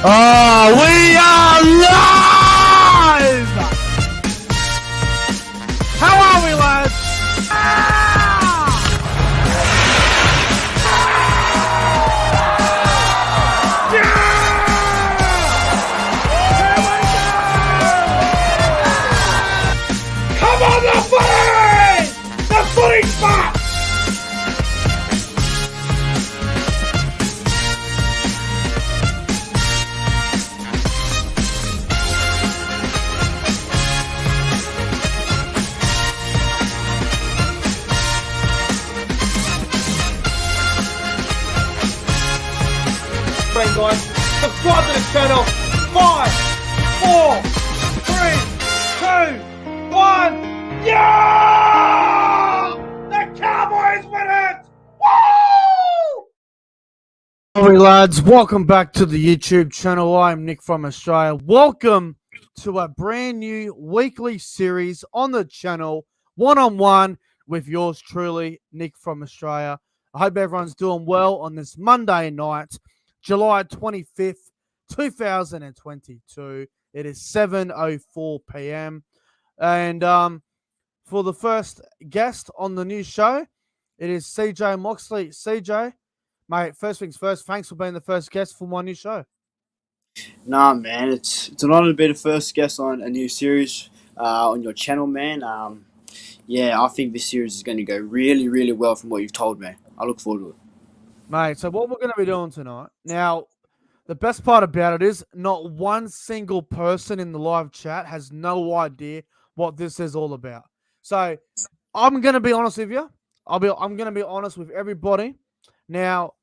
Oh, we are live! How are we, lads? Come on, the footy! The footy spot! Guys, subscribe to the channel. 5, 4, 3, 2, 1. Yeah! The Cowboys win it! Woo! Hey lads, welcome back to the YouTube channel. I'm Nick from Australia. Welcome to a brand new weekly series on the channel, one-on-one with yours truly, Nick from Australia. I hope everyone's doing well on this Monday night, July 25th, 2022. It is 7:04 p.m. And for the first guest on the new show, it is CJ Moxley. CJ, mate, first things first, thanks for being the first guest for my new show. Nah, man, it's an honor to be the first guest on a new series on your channel, man. Yeah, I think this series is going to go really, really well from what you've told me. I look forward to it. Mate, so what we're going to be doing tonight, now, the best part about it is not one single person in the live chat has no idea what this is all about. So I'm going to be honest with you. I'm going to be honest with everybody. Now,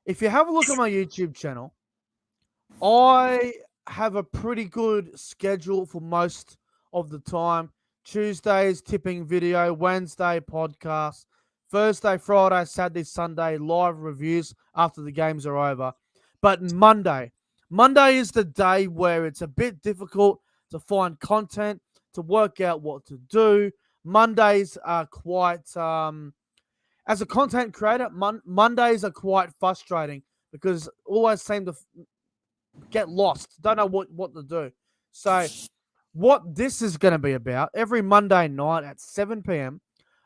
if you have a look at my YouTube channel, I have a pretty good schedule for most of the time. Tuesdays, tipping video. Wednesday, podcast. Thursday, Friday, Saturday, Sunday, live reviews after the games are over. But Monday is the day where it's a bit difficult to find content, to work out what to do. Mondays are quite, as a content creator, Mondays are quite frustrating because always seem to get lost. Don't know what to do. So what this is going to be about, every Monday night at 7 p.m.,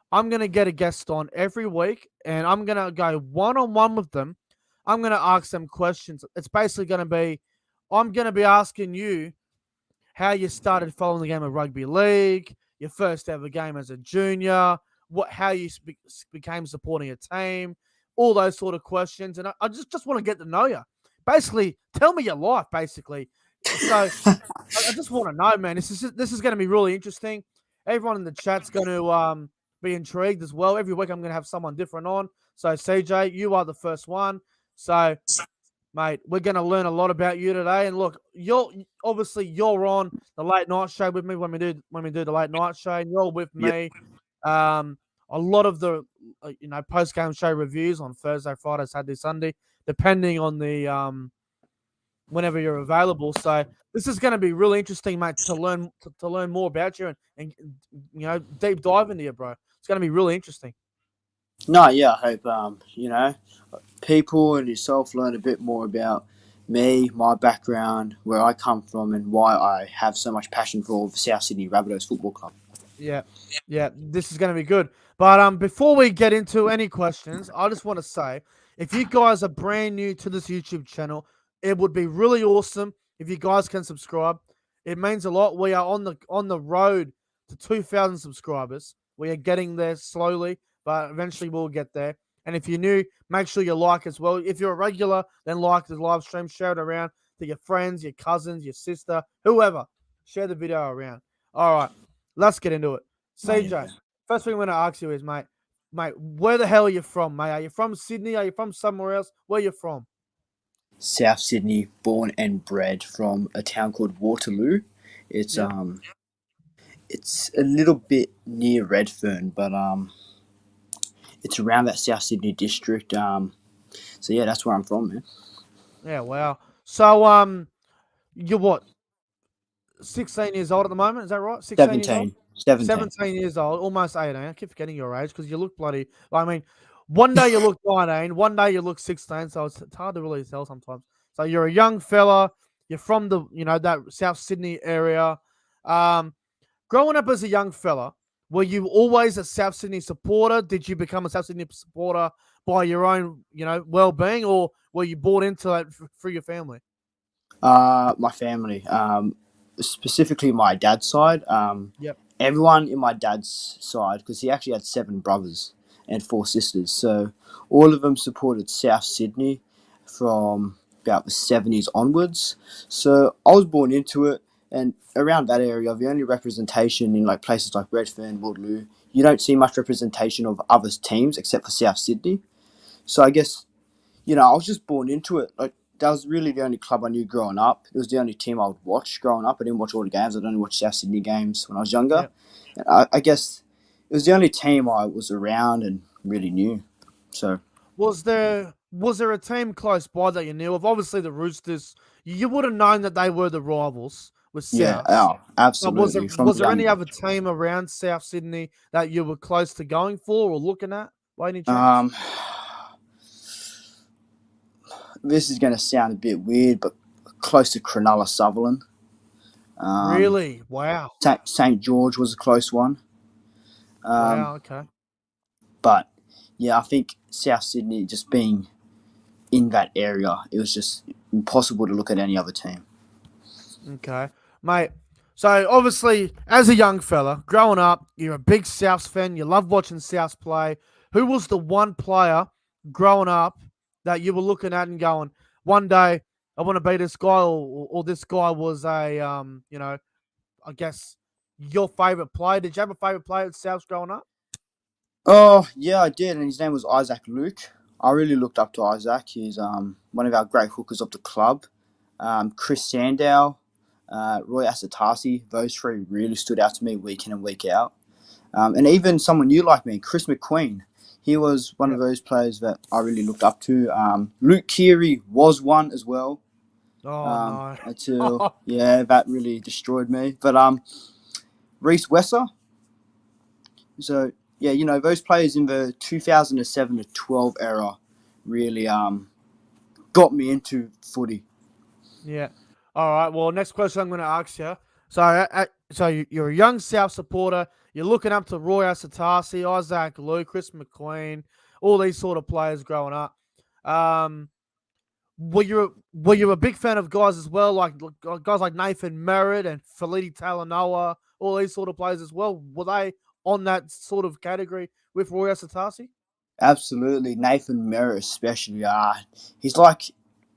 I'm going to get a guest on every week, and I'm going to go one-on-one with them. I'm going to ask them questions. It's basically going to be, I'm going to be asking you how you started following the game of rugby league, your first ever game as a junior, how you became supporting a team, all those sort of questions. And I just want to get to know you. Basically, tell me your life, basically. So I just want to know, man. This is going to be really interesting. Everyone in the chat's going to be intrigued as well. Every week I'm going to have someone different on. So CJ, you are the first one. So, mate, we're going to learn a lot about you today. And look, you're on the late night show with me when we do the late night show, and you're with me. A lot of the post game show reviews on Thursday, Friday, Saturday, Sunday, depending on the whenever you're available. So this is going to be really interesting, mate, to learn more about you and deep dive into you, bro. It's going to be really interesting. No, yeah, I hope people and yourself learn a bit more about me, my background, where I come from, and why I have so much passion for the South Sydney Rabbitohs Football Club. Yeah, this is going to be good. But before we get into any questions, I just want to say, if you guys are brand new to this YouTube channel, it would be really awesome if you guys can subscribe. It means a lot. We are on the road to 2,000 subscribers. We are getting there slowly, but eventually we'll get there. And if you're new, make sure you like as well. If you're a regular, then like the live stream, share it around to your friends, your cousins, your sister, whoever. Share the video around. All right, let's get into it. CJ, first thing I'm going to ask you is, mate, where the hell are you from, mate? Are you from Sydney? Are you from somewhere else? Where are you from? South Sydney, born and bred, from a town called Waterloo. It's it's a little bit near Redfern, but it's around that South Sydney district. So yeah, that's where I'm from, man. Yeah, wow. So you're what? 16 years old at the moment, is that right? 16 years old? 17 years old, almost 18. I keep forgetting your age because you look bloody. I mean, one day you look 19, one day you look 16, so it's hard to really tell sometimes. So you're a young fella. You're from the that South Sydney area. Um, Growing up as a young fella, were you always a South Sydney supporter? Did you become a South Sydney supporter by your own well-being, or were you bought into it through your family? My family, specifically my dad's side. Yep. Everyone in my dad's side, because he actually had 7 brothers and 4 sisters, so all of them supported South Sydney from about the 70s onwards. So I was born into it, and around that area, the only representation in like places like Redfern, Waterloo, you don't see much representation of other teams except for South Sydney. So I guess I was just born into it. Like that was really the only club I knew growing up. It was the only team I would watch growing up. I didn't watch all the games. I'd only watch South Sydney games when I was younger. Yep. And I guess it was the only team I was around and really knew. So Was there a team close by that you knew of? Obviously, the Roosters. You would have known that they were the rivals with yeah, Souths. oh, But was there absolutely. From was there young, any other team around South Sydney that you were close to going for or looking at by any chance? um, this is going to sound a bit weird, but close to Cronulla Sutherland. Um, Really? Wow. St George was a close one. Um, Wow. Okay. but yeah, I think South Sydney just being in that area, it was just impossible to look at any other team. Okay, mate. So obviously, as a young fella growing up, you're a big Souths fan. You love watching Souths play. Who was the one player growing up that you were looking at and going, one day I want to be this guy, or this guy was a I guess your favorite player? Did you have a favorite player at Souths growing up? Oh yeah, I did, and his name was Isaac Luke. I really looked up to Isaac. He's one of our great hookers of the club. Chris Sandow, Roy Asatasi, those 3 really stood out to me week in and week out. And even someone new like me, Chris McQueen. He was one of Yep. those players that I really looked up to. Luke Keary was one as well. Oh no. Until yeah, that really destroyed me. But Reese Wesser. So yeah, those players in the 2007 to 12 era really got me into footy. Yeah. All right. Well, next question I'm going to ask you. So you're a young South supporter. You're looking up to Roy Asatasi, Isaac Lou, Chris McQueen, all these sort of players growing up. Um, were you a big fan of guys as well, like guys like Nathan Merritt and Feliti Talanoa, all these sort of players as well? Were they on that sort of category with Roy Asatasi? Absolutely, Nathan Merritt especially. He's like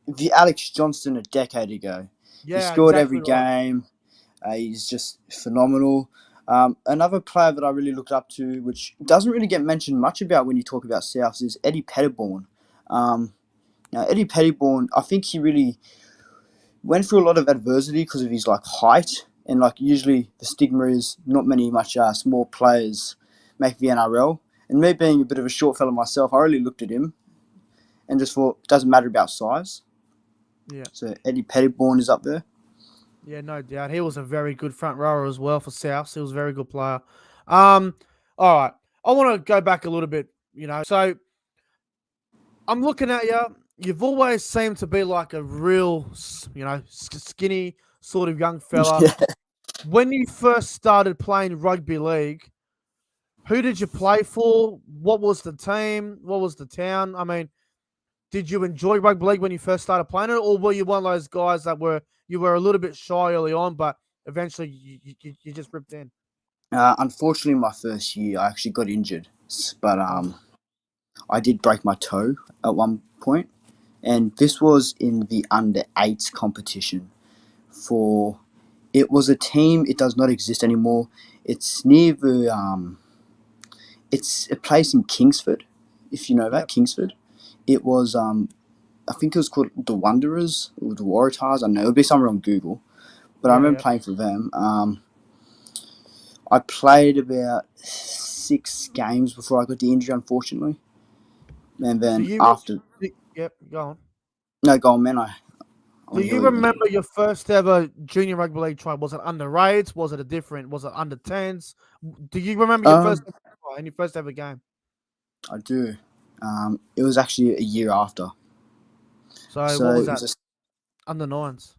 the Alex Johnston a decade ago. He Yeah, scored every exactly right. game. He's just phenomenal. Another player that I really looked up to, which doesn't really get mentioned much about when you talk about Souths, is Eddie Peterborn. Now, Eddie Pettibone, I think he really went through a lot of adversity because of his like height, and like usually the stigma is not many much small players make the NRL. And me being a bit of a short fella myself, I really looked at him and just thought it doesn't matter about size. Yeah. So Eddie Pettibone is up there. Yeah, no doubt. He was a very good front rower as well for Souths. He was a very good player. Um, all right. I want to go back a little bit, So I'm looking at you. You've always seemed to be like a real, skinny sort of young fella. Yeah, When you first started playing rugby league, who did you play for? What was the team? What was the town? I mean, did you enjoy rugby league when you first started playing it, or were you one of those guys that you were a little bit shy early on, but eventually you just ripped in? unfortunately, my first year I actually got injured, but Oh, I did break my toe at one point, and this was in the under eights competition for. It was a team. It does not exist anymore. It's near the. It's a place in Kingsford, if you know that yep, Kingsford. It was. I think it was called the Wanderers or the Waratahs. I don't know. It'll be somewhere on Google. But I yeah, remember yeah. playing for them. I played about 6 games before I got the injury, unfortunately. And Do then you? after, Yep, go on. no, go on, man. I Do want to hear you what you're going to say. remember your first ever junior rugby league try? Was it under eights? Was it a different? Was it under tens? Do you remember your first Um, ever try and your first ever game? I do. It was actually a year after. So So what was it was that? just Under nines.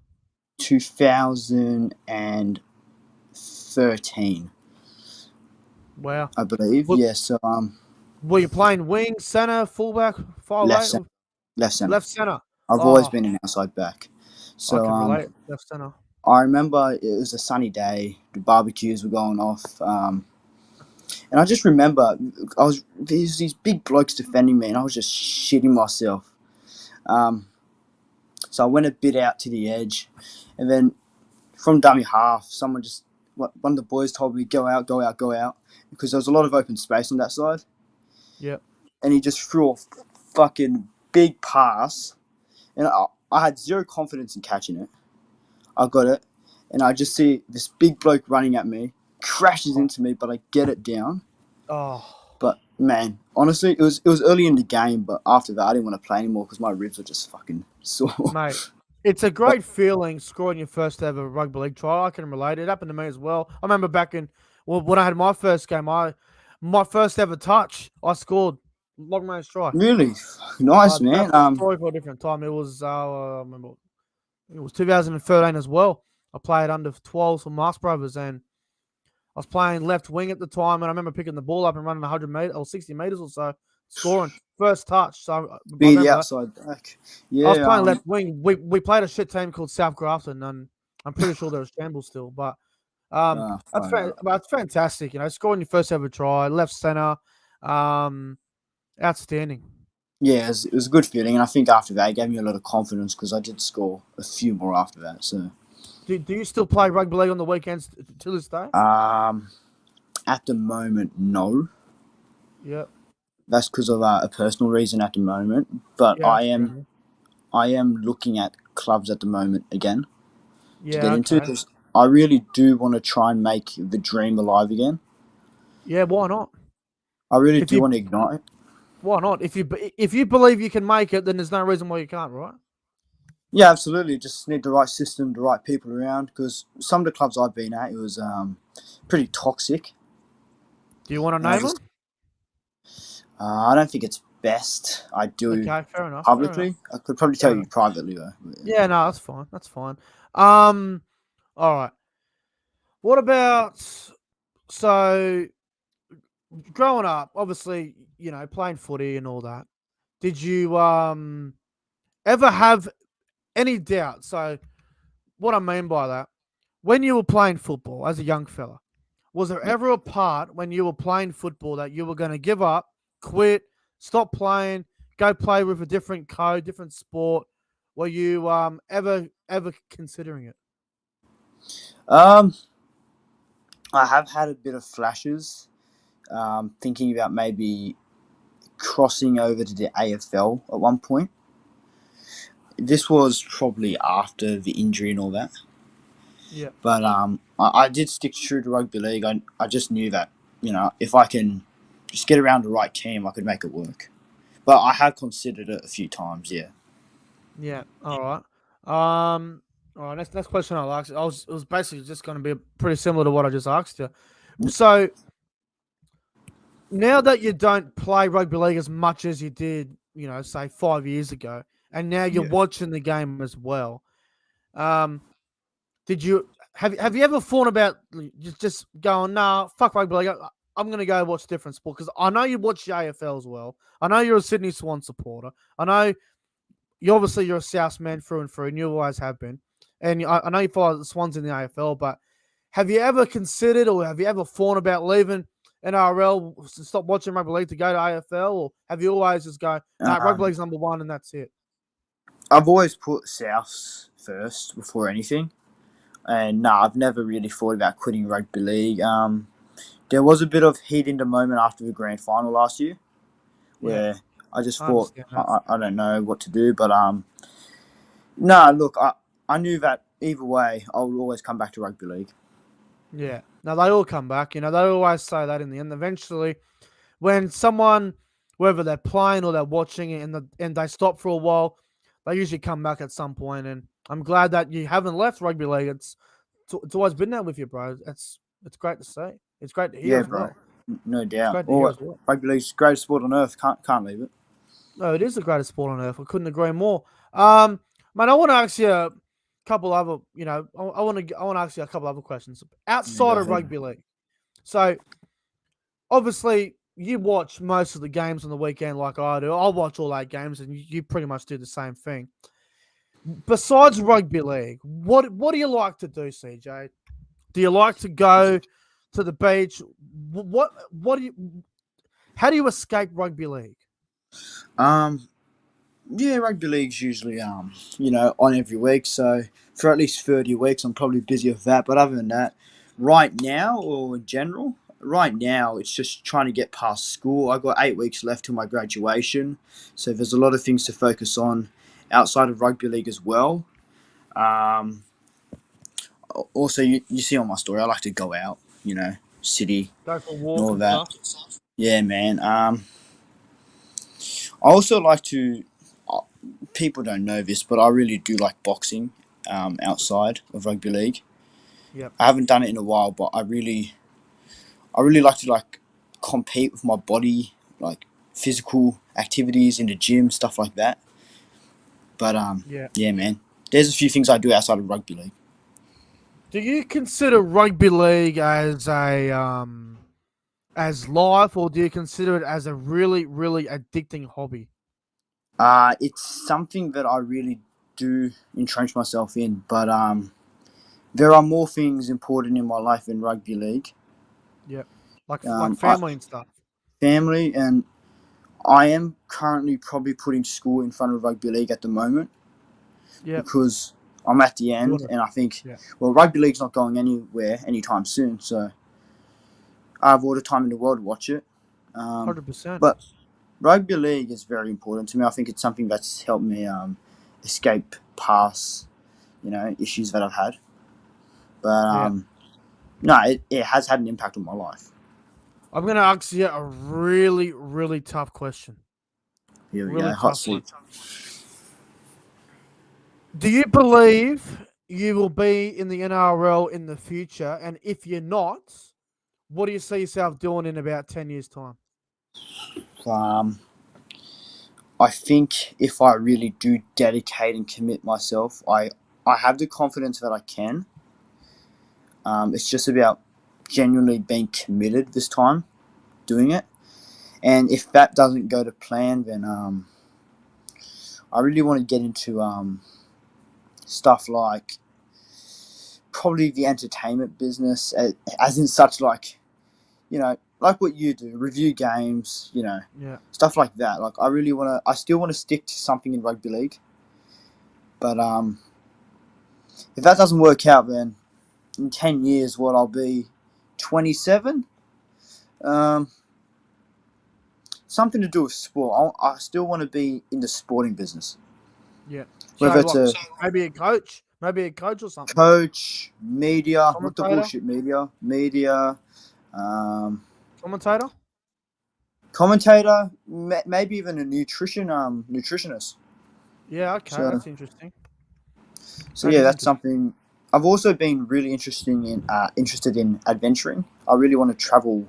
2013, Wow. I believe. Were, Yeah, so were you playing wing, center, fullback, far left eight, center, or left center. left center? I've always Oh, been an outside back. I So can relate. Left center. I remember it was a sunny day. The barbecues were going off. And I just remember there's these big blokes defending me, and I was just shitting myself. Um, so I went a bit out to the edge, and then from dummy half, one of the boys told me go out, go out, go out, because there was a lot of open space on that side, Yep. and he just threw a fucking big pass, and I had zero confidence in catching it. I got it, and I just see this big bloke running at me, crashes into me, but I get it down. Oh, But man, honestly, it was early in the game, but after that, I didn't want to play anymore because my ribs were just fucking sore. mate. It's a But great feeling scoring your first ever rugby league try. I can relate. It happened to me as well. I remember back in when I had my first game, my first ever touch, I scored long range try. really, nice That's man. a story for a different time. It was I remember it was 2013 as well. I played under 12s for Mars Brothers, and I was playing left wing at the time. And I remember picking the ball up and running 100 meters or 60 meters or so, scoring first touch. So I Be the remember that. outside back. I was Yeah. playing left wing. We played a shit team called South Grafton, and I'm pretty sure they're a shambles still. But Far out. that's fantastic. You know, scoring your first ever try, left center, outstanding. Yeah, it was a good feeling, and I think after that, it gave me a lot of confidence because I did score a few more after that. So, Do you still play rugby league on the weekends to this day? at the moment, no. Yep. That's because of a personal reason at the moment. But Yeah, I that's fair am enough. I am looking at clubs at the moment again to get Yeah, into okay. because I really do want to try and make the dream alive again. Yeah, why not? I really If do you want to ignite it. Why not? If you believe you can make it, then there's no reason why you can't, right? Yeah, absolutely. Just need the right system, the right people around. Because some of the clubs I've been at, it was pretty toxic. Do you want to And I name just, them? I don't think it's best I do Okay, fair enough. Fair enough. publicly. I could probably tell Fair you enough. privately though. But yeah. Yeah, no, that's fine. That's fine. Um, all right. What about so growing up? Obviously, you know, playing footy and all that. Did you ever have any doubt? So, what I mean by that, when you were playing football as a young fella, was there Yeah. ever a part when you were playing football that you were going to give up, quit, stop playing, go play with a different code, different sport? Were you ever considering it? Um, I have had a bit of flashes. Thinking about maybe crossing over to the AFL at one point. This was probably after the injury and all that. Yeah, But I did stick true to rugby league. I just knew that, if I can just get around the right team, I could make it work. But I have considered it a few times, yeah. yeah. All right. All right. Next question I'll ask. It was basically just going to be pretty similar to what I just asked you. So now that you don't play rugby league as much as you did, you know, say 5 years ago, and now you're Yeah. watching the game as well. Um, Did you have you ever thought about just going, nah, fuck rugby league. I'm gonna go watch different sport because I know you watch the AFL as well. I know you're a Sydney Swan supporter. I know you're a South man through and through, and you always have been. And I know you follow the Swans in the AFL, but have you ever considered or have you ever thought about leaving NRL to stop watching rugby league to go to AFL, or have you always just go, nah, rugby Um, league's number one and that's it? I've always put Souths first before anything. And no, I've never really thought about quitting rugby league. There was a bit of heat in the moment after the grand final last year Yeah, where I just I thought, understand that. I don't know what to do. But no, look, I knew that either way, I would always come back to rugby league. Yeah. Now they all come back. You know, they always say that in the end. Eventually, when someone, whether they're playing or they're watching it, and they stop for a while, they usually come back at some point. And I'm glad that you haven't left rugby league. It's always been there with you, bro. It's great to see. It's great to hear Yeah, as bro. well. No It's doubt. great to hear Or as well. rugby league's the greatest sport on earth. Can't leave it. No, it is the greatest sport on earth. I couldn't agree more. Mate, I want to ask you. couple other, I want to ask you a couple other questions Yeah, outside go of ahead. rugby league. So obviously, you watch most of the games on the weekend, like I do. I'll watch all 8 games, and you pretty much do the same thing. Besides rugby league, what do you like to do, CJ? Do you like to go to the beach? What do you? How do you escape rugby league? Um, yeah, rugby league's usually on every week. So for at least 30 weeks, I'm probably busy with that. But other than that, right now or in general, right now it's just trying to get past school. I've got 8 weeks left till my graduation, so there's a lot of things to focus on outside of rugby league as well. Um, Also, you see on my story, I like to go out, city Go for a and walk all and that. stuff. Yeah, man. I also like to. People don't know this, but I really do like boxing. Outside of rugby league, Yep. I haven't done it in a while, but I really like to compete with my body, like physical activities in the gym, stuff like that. But Yeah. yeah, man. There's a few things I do outside of rugby league. Do you consider rugby league as a as life, or do you consider it as a really, really addicting hobby? It's something that I really do entrench myself in, but there are more things important in my life than rugby league. Yep. Like I family and stuff. family, and I am currently probably putting school in front of rugby league at the moment Yep. because I'm at the You end, wanna? and I think, Yeah. well, rugby league's not going anywhere anytime soon, so I have all the time in the world to watch it. Um, 100%. but rugby league is very important to me. I think it's something that's helped me escape past, issues that I've had. But Yeah. no, it has had an impact on my life. I'm gonna ask you a really, really tough question. Here we go, Really hot tough one. seat. Do you believe you will be in the NRL in the future? And if you're not, what do you see yourself doing in about 10 years' time? Um, I think if I really do dedicate and commit myself, I have the confidence that I can. It's just about genuinely being committed this time, doing it. And if that doesn't go to plan, then I really want to get into stuff like probably the entertainment business, as in such like what you do, review games, Yeah. stuff like that. Like I still want to stick to something in rugby league, but if that doesn't work out, then in 10 years, what I'll be, 27. Um, Something to do with sport. I still want to be in the sporting business, Yeah. whether So it's what? a Maybe a coach or something. coach, media, not the Commentator. bullshit media, um, Commentator. commentator, maybe even a nutritionist. Yeah. Okay. So That's interesting. so That yeah, is that's interesting. something. I've also been really interested in adventuring. I really want to travel,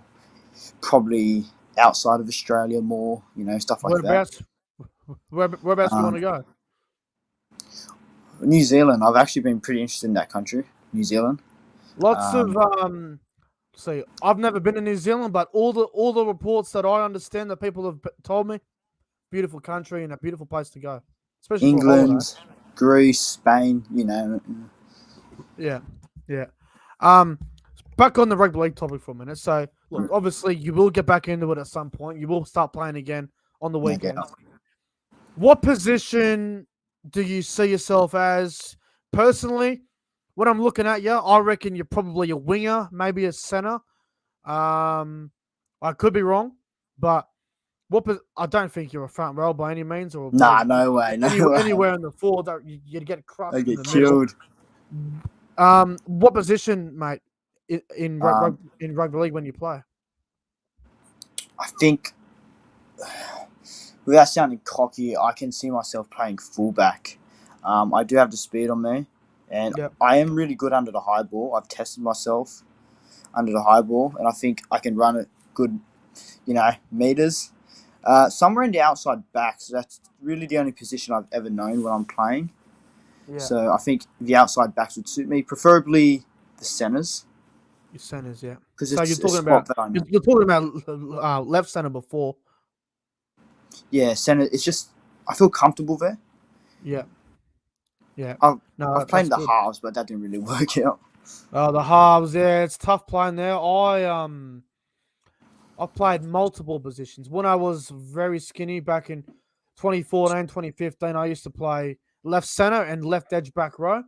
probably outside of Australia more. Stuff like that. Whereabouts? Whereabouts do you want Um, to go? New Zealand. I've actually been pretty interested in that country, New Zealand. Lots of Um, See, I've never been to New Zealand, but all the reports that I understand that people have told me, beautiful country and a beautiful place to go, especially for a holiday. England, Greece, Spain. Yeah, yeah. Um, Back on the rugby league topic for a minute. So, look, obviously, you will get back into it at some point. You will start playing again on the Okay. weekends. What position do you see yourself as personally? When I'm looking at you, I reckon you're probably a winger, maybe a center. Um, I could be wrong, but I don't think you're a front row by any means, or Nah, no way, no way. anywhere in the forward. You'd get I crushed in get the middle. killed. What position, mate, Um, in rugby league when you play? I think, without sounding cocky, I can see myself playing fullback. I do have the speed on me, and Yep. I am really good under the high ball. I've tested myself under the high ball, and I think I can run it good, meters. Somewhere in the outside back, so that's really the only position I've ever known when I'm playing. Yeah, So I think the outside backs would suit me, preferably the centres, your centers. Yeah. because So it's a spot that I know. you're talking about left center before. Yeah, centre. It's just I feel comfortable there. Yeah, yeah. I've No, I've played that's in the good. halves, but that didn't really work out. The halves. Yeah, it's tough playing there. I've played multiple positions. When I was very skinny back in 2014, 2015, I used to play left center and left edge back row.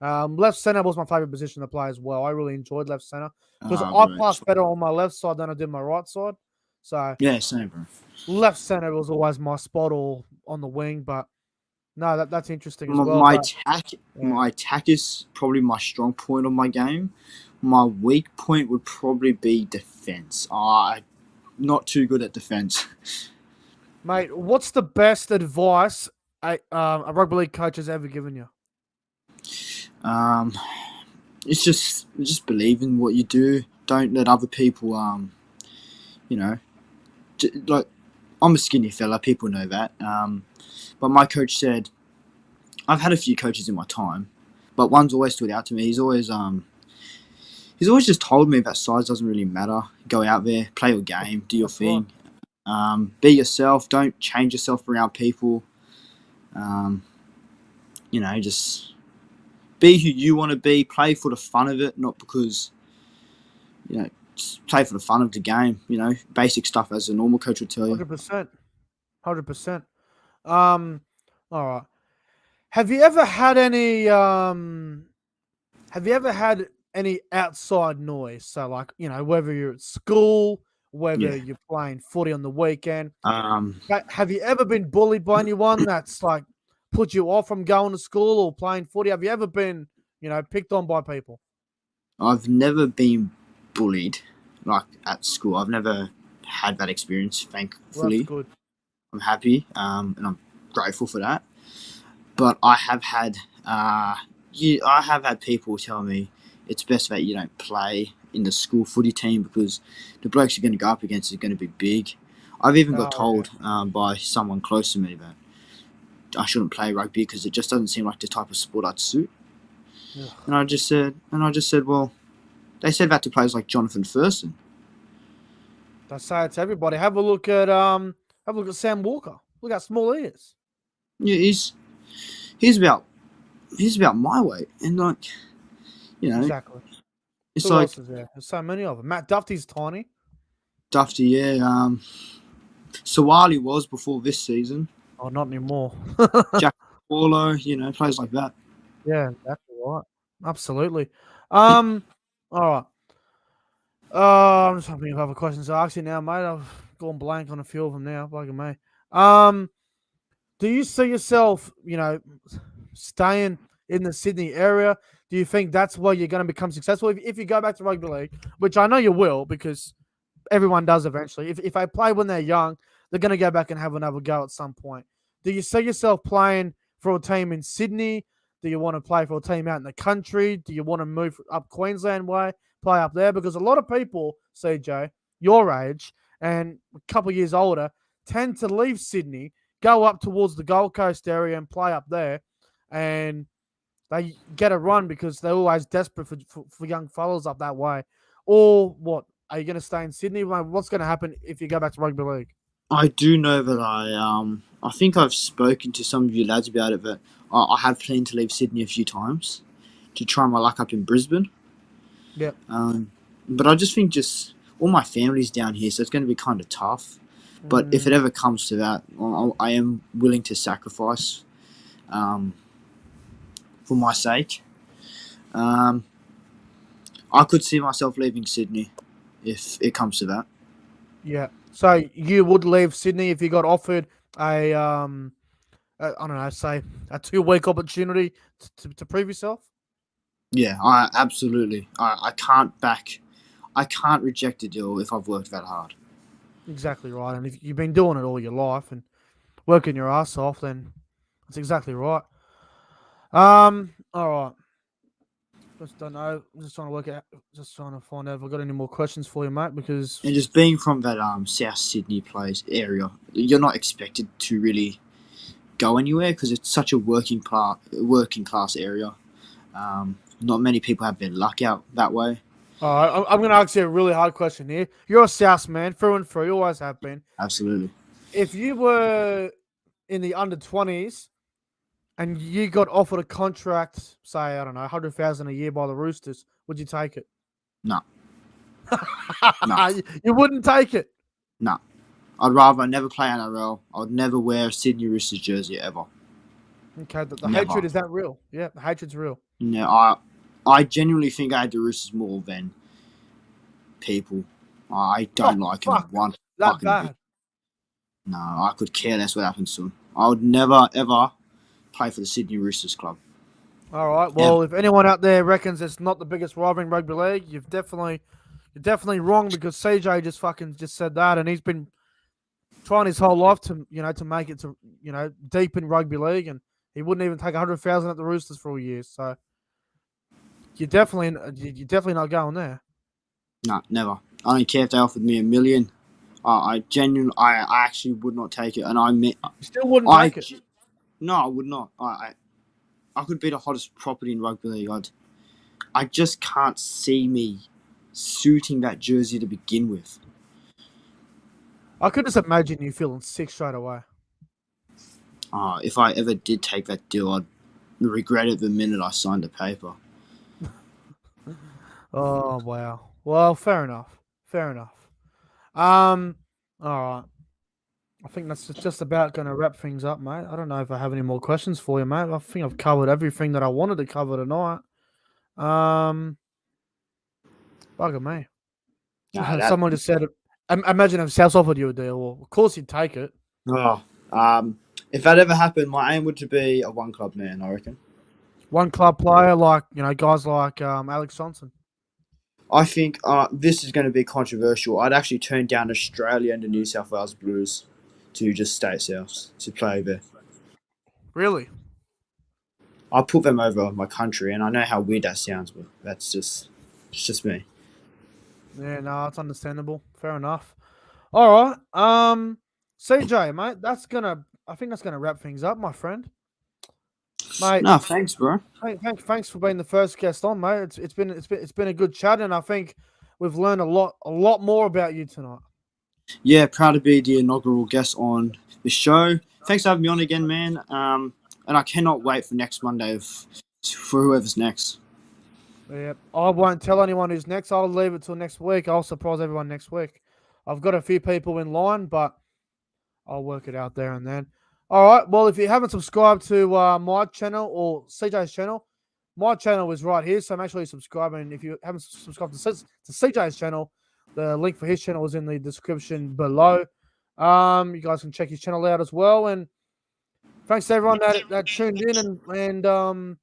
Left center was my favorite position to play as well. I really enjoyed left center because I Bro. pass better on my left side than I did my right side. So Yeah, same, bro. left center was always my spot or on the wing. But no, that's interesting as My, well. my But attack, yeah, my attack is probably my strong point of my game. My weak point would probably be defense. I'm not too good at defense. mate, what's the best advice a rugby league coach has ever given you? Um, it's just believe in what you do. Don't let other people you know, like I'm a skinny fella. People know that. But my coach said I've had a few coaches in my time, but one's always stood out to me. He's always just told me that size doesn't really matter. Go out there, play your game, do your That's right. thing. Be yourself. Don't change yourself around people. Um, just be who you want to be. Play for the fun of it, not because just play for the fun of the game. Basic stuff as a normal coach would tell you. 100%. 100%. Um, all right. Have you ever had any have you ever had any outside noise? So like, whether you're at school, whether Yeah. you're playing footy on the weekend. Um, Have you ever been bullied by anyone that's like put you off from going to school or playing footy? Have you ever been, picked on by people? I've never been bullied like at school. I've never had that experience. Well, that's Thankfully, good. I'm happy, and I'm grateful for that. But I have had, I have had people tell me it's best that you don't play in the school footy team because the blokes you're going to go up against are going to be big. I've even got Oh yeah. told by someone close to me that I shouldn't play rugby because it just doesn't seem like the type of sport I'd suit. Ugh. And I just said, well, they said that to players like Jonathan Thurston. I say it to everybody. Have a look at Sam Walker. Look how small he is. Yeah, he's about my weight, and Exactly. it's Who like else is there? There's so many of them. Matt Duffy's tiny. Dufty, yeah. Sawali was before this season. Oh, not anymore. Jack Paulo, players like that. Yeah, exactly right. Absolutely. All right. I'm just thinking of other questions to ask you now, mate. I've gone blank on a few of them now. Bugging me. Do you see yourself, staying in the Sydney area? Do you think that's where you're going to become successful if you go back to rugby league, which I know you will because everyone does eventually. If they play when they're young, they're going to go back and have another go at some point. Do you see yourself playing for a team in Sydney? Do you want to play for a team out in the country? Do you want to move up Queensland way, play up there? Because a lot of people, CJ, your age and a couple of years older, tend to leave Sydney, go up towards the Gold Coast area and play up there. And they get a run because they're always desperate for young fellas up that way. Or what? Are you going to stay in Sydney? What's going to happen if you go back to rugby league? I do know that I think I've spoken to some of you lads about it, but I have planned to leave Sydney a few times to try my luck up in Brisbane. Yep. But I just think just all my family's down here, so it's going to be kind of tough. But if it ever comes to that, I am willing to sacrifice for my sake. I could see myself leaving Sydney if it comes to that. Yeah. So you would leave Sydney if you got offered I don't know, say a 2 week opportunity to prove yourself? Yeah, I absolutely. I can't reject a deal if I've worked that hard. Exactly right. And if you've been doing it all your life and working your ass off, then that's exactly right. All right. Just don't know. I'm just trying to work out. Just trying to find out if I've got any more questions for you, mate. Because And just being from that South Sydney place area, you're not expected to really go anywhere because it's such a working class area. Not many people have their luck out that way. All right, I'm going to ask you a really hard question here. You're a South man, through and through. You always have been. Absolutely. If you were in the under-20s and you got offered a contract, say, I don't know, 100,000 a year by the Roosters, would you take it? No. No. You wouldn't take it? No. I'd rather never play NRL. I'd never wear a Sydney Roosters jersey ever. Okay, the Never. hatred, is that real? Yeah, the hatred's real. No, I genuinely think I hate the Roosters more than people. I don't like them one that fucking bad. bit. No, I could care less what happens to them. I would never, ever play for the Sydney Roosters club. All right. Well, if anyone out there reckons it's not the biggest rivalry in rugby league, you're definitely wrong, because CJ just said that, and he's been trying his whole life to make it to deep in rugby league, and he wouldn't even take 100,000 at the Roosters for a year. So you're definitely not going there. No, never. I don't care if they offered me $1 million. I actually would not take it, and You still wouldn't take it. No, I would not. I could be the hottest property in rugby league. I just can't see me suiting that jersey to begin with. I could just imagine you feeling sick straight away. If I ever did take that deal, I'd regret it the minute I signed the paper. Oh wow. Well, fair enough. All right. I think that's just about going to wrap things up, mate. I don't know if I have any more questions for you, mate. I think I've covered everything that I wanted to cover tonight. Bugger me. Someone just said, imagine if South offered you a deal. Well, of course you'd take it. If that ever happened, my aim would to be a one club man, I reckon. One club player, like, guys like Alex Johnson. I think this is going to be controversial. I'd actually turn down Australia and the New South Wales Blues to just stay south, to play there. Really? I'll put them over my country, and I know how weird that sounds, but it's just me. Yeah, no, it's understandable. Fair enough. All right. CJ, mate, I think that's gonna wrap things up, my friend. Mate. No, thanks, bro. Thanks for being the first guest on, mate. It's been a good chat, and I think we've learned a lot more about you tonight. Yeah, proud to be the inaugural guest on the show. Thanks for having me on again, man. And I cannot wait for next Monday for whoever's next. Yeah, I won't tell anyone who's next. I'll leave it till next week. I'll surprise everyone next week. I've got a few people in line, but I'll work it out there and then. All right. Well, if you haven't subscribed to my channel or CJ's channel, my channel is right here, so make sure you subscribe. And if you haven't subscribed to CJ's channel, the link for his channel is in the description below. You guys can check his channel out as well. And thanks to everyone that tuned in and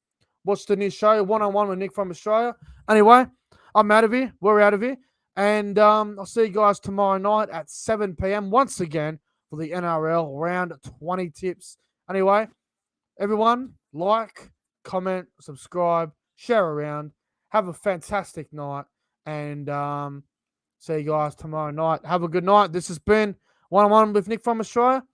watched the new show, One-on-One with Nick from Australia. Anyway, I'm out of here. We're out of here. And I'll see you guys tomorrow night at 7 p.m. once again for the NRL Round 20 tips. Anyway, everyone, like, comment, subscribe, share around. Have a fantastic night. And see you guys tomorrow night. Have a good night. This has been One-on-One with Nick from Australia.